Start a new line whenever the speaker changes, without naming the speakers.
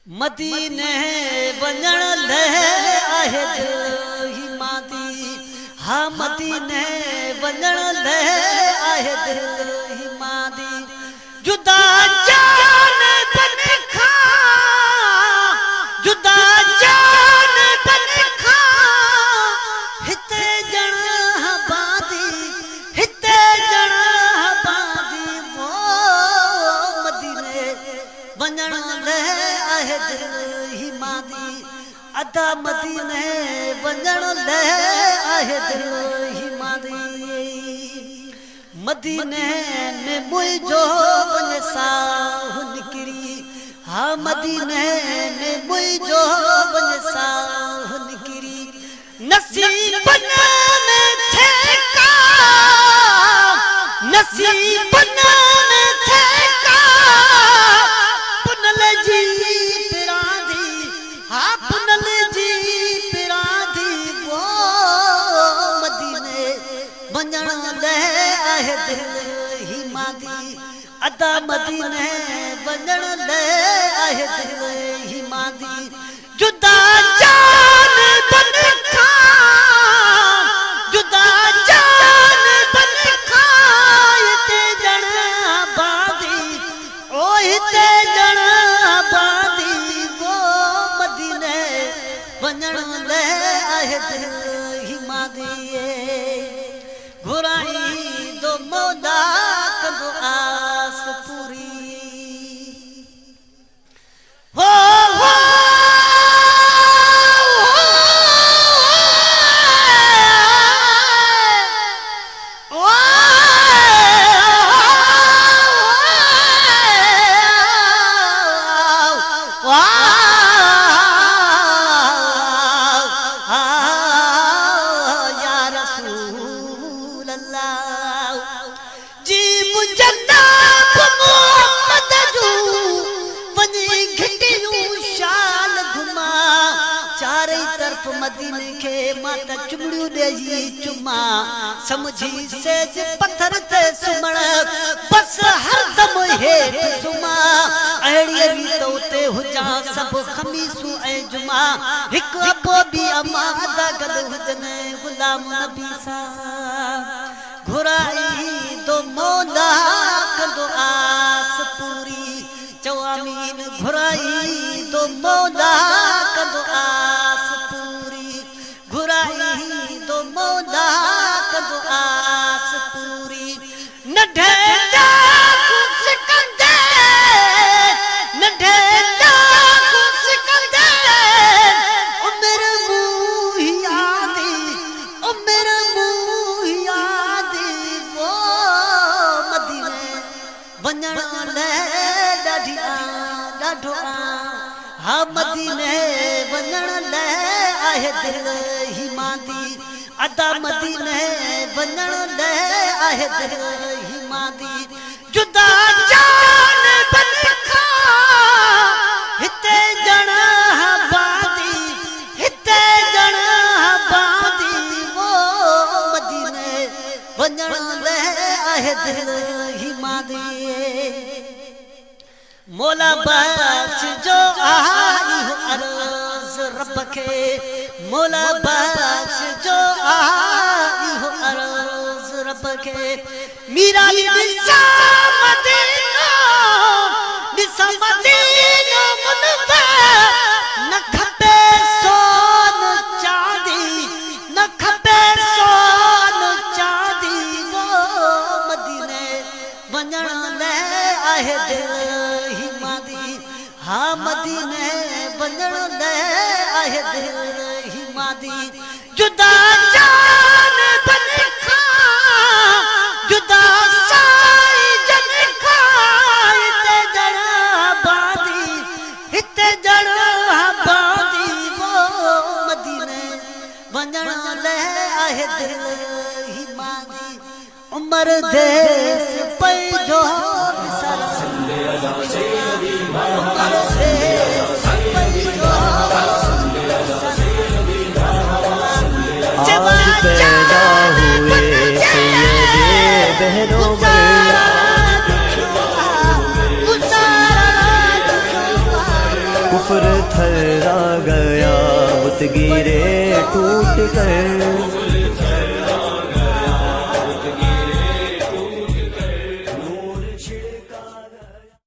मदीने वञण लाइ आहे दिल ही मादी। हाँ मदीने वञण लाइ आहे दिल ही मादी। जुदा जान बन खां, जुदा जान बन खां, हिते ॼण बादी, हिते ॼण बादी। वो मदीने वञण लाइ आहे दिल ही मादी। अदा मदीने वञण लाइ आहे दिल ही मादी। मदीने में मुंहिंजो वञ साह निकिरी। हाँ मदीने में मुंहिंजो वञ साह निकिरी। नसीबन में थे का, नसीबन में थे का, पुनल जी पिरांदी। हाँ पुनल जी पिरांदी। वो मदीने वञण लाइ आहे दिल ही मादी। अदा मदीने वञण लाइ आहे दिल ही मादी। जुदा जान बन खां, जुदा जान बन खां, हिते ॼण बादी। ओ हिते ॼण बादी। वो मदीने वञण लाइ आहे दिल ही मादी। घुराई दो मौला कंदो आस पूरी। हो हो मदीने के माता चुमड़ियों ॾेई चुमा। समझी सेज पत्थर ते सुमण, बस हरदम हेठ सुमा। अहिड़ी रीत उते हुजा सभु खमीसूं ऐं जुमा। हिकु अबो बि अमा अदा गॾु हुजनि गुलाम नबी सां। घुराई दो मौला कंदो आस पूरी। चओ आमीन। घुराई दो मौला कंदो आस पूरी। घुराई दो मौला कंदो आस पूरी। नढे डाकू सिकंदे, नढे डाकू सिकंदे, उमिर मूं यादी, उमिर मूं यादी। वो मदीने वञण लाइ ॾाढी ॾाढो। हाँ मदीने वञण लाइ आहे दिल ही मादी। अदा मदीने वञण लाइ आहे दिल ही मादी। जुदा जान बन खां, हिते ॼण बादी, हिते ॼण बादी। वो मदीने वञण लाइ आहे दिल ही मादी। मौला बख्श जो आई हो अर्ज़ रब के। मौला बख्श जो आई हो अर्ज़ रब के। मीरा निसा मदीना, निसा मदीना मुनव्वर। न खपे सोन चांदी, न खपे सोन चांदी। वो मदीने वञण लाइ आहे दिल ही मादी। हाँ मदीने वञण लाइ आहे दिल ही मादी। जुदा जान बन खां, जुदा साई जन खां, हिते ॼण बादी, हिते ॼण बादी। वो मदीने वञण लाइ आहे दिल ही मादी। उमर देस पैजो विसर।
आज पैदा हुए सैयद बहरों में। कुफ्र थर्रा गया, बुत गिरे टूट कर।